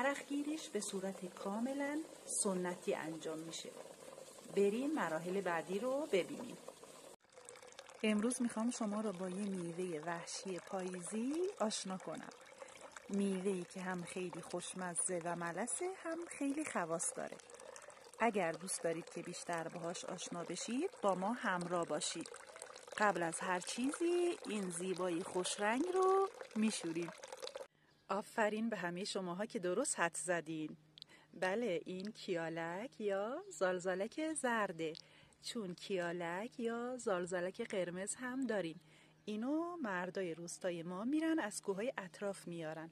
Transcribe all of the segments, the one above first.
عرق گیریش به صورت کاملا سنتی انجام میشه. بریم مراحل بعدی رو ببینیم. امروز میخوام شما رو با یه میوه وحشی پاییزی آشنا کنم. میوه‌ای که هم خیلی خوشمزه و ملسه، هم خیلی خواص داره. اگر دوست دارید که بیشتر باهاش آشنا بشید، با ما همراه باشید. قبل از هر چیزی این زیبایی خوش رنگ رو میشوریم. آفرین به همه شماها که درست حدس زدین. بله، این کیالک یا زالزالک زرده، چون کیالک یا زالزالک قرمز هم دارین. اینو مردای روستای ما میرن از کوههای اطراف میارن.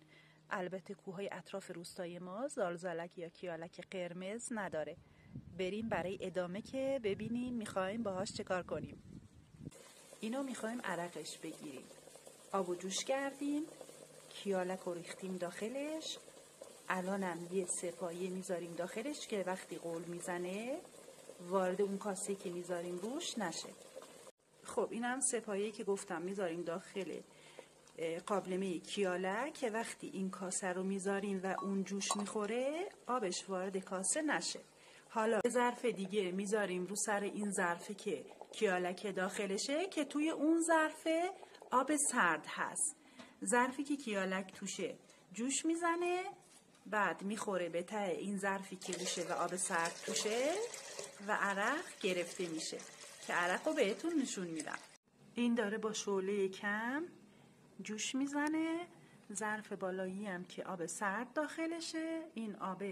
البته کوههای اطراف روستای ما زالزالک یا کیالک قرمز نداره. بریم برای ادامه که ببینیم میخوایم باهاش چکار کنیم. اینو میخوایم عرقش بگیریم. آبو جوش کردیم، کیالک رو ریختیم داخلش. الانم یه سپایه میذاریم داخلش که وقتی غل میزنه وارد اون کاسه که میذاریم روش نشه. خب اینم سپایه‌ای که گفتم میذاریم داخل قابلمه کیالک که وقتی این کاسه رو میذاریم و اون جوش میخوره آبش وارد کاسه نشه. حالا یه ظرف دیگه میذاریم رو سر این ظرفه که کیالک داخلشه که توی اون ظرفه آب سرد هست. ظرفی که کیالک توشه جوش میزنه، بعد میخوره به ته این ظرفی که روشه و آب سرد توشه و عرق گرفته میشه که عرق رو بهتون نشون میدم. این داره با شعله کم جوش میزنه. ظرف بالایی هم که آب سرد داخلشه. این آب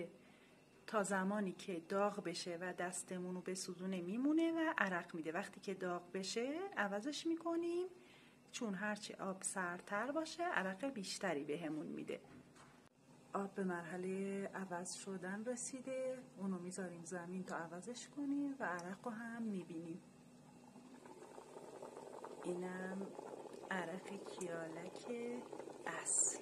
تا زمانی که داغ بشه و دستمونو بسوزونه میمونه و عرق میده. وقتی که داغ بشه عوضش میکنیم، چون هرچی آب سردتر باشه عرق بیشتری بهمون میده. آب به مرحله عوض شدن رسیده، اونو میذاریم زمین تا عوضش کنیم و عرق رو هم میبینیم. اینم عرق کیالک اصل.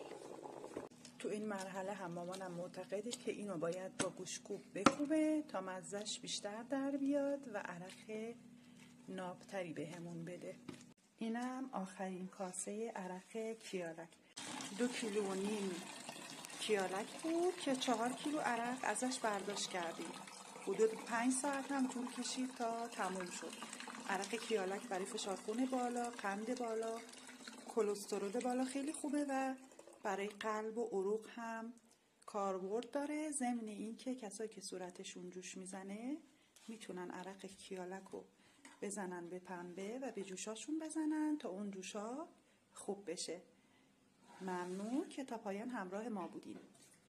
تو این مرحله هم مامانم معتقده که اینو باید با گوشکوب بکوبه تا مزهش بیشتر در بیاد و عرق نابتری بهمون بده. اینم آخرین کاسه عرق کیالک. 2,5 کیلو کیالک بود که 4 کیلو عرق ازش برداشت کردیم. حدود 5 ساعت هم طول کشید تا تموم شد. عرق کیالک برای فشار خون بالا، قند بالا، کلسترول بالا خیلی خوبه و برای قلب و عروق هم کاربرد داره. ضمن این که کسایی که صورتشون جوش میزنه میتونن عرق کیالک رو بزنن به پنبه و به جوشاشون بزنن تا اون جوشا خوب بشه. ممنون که تا پایان همراه ما بودین.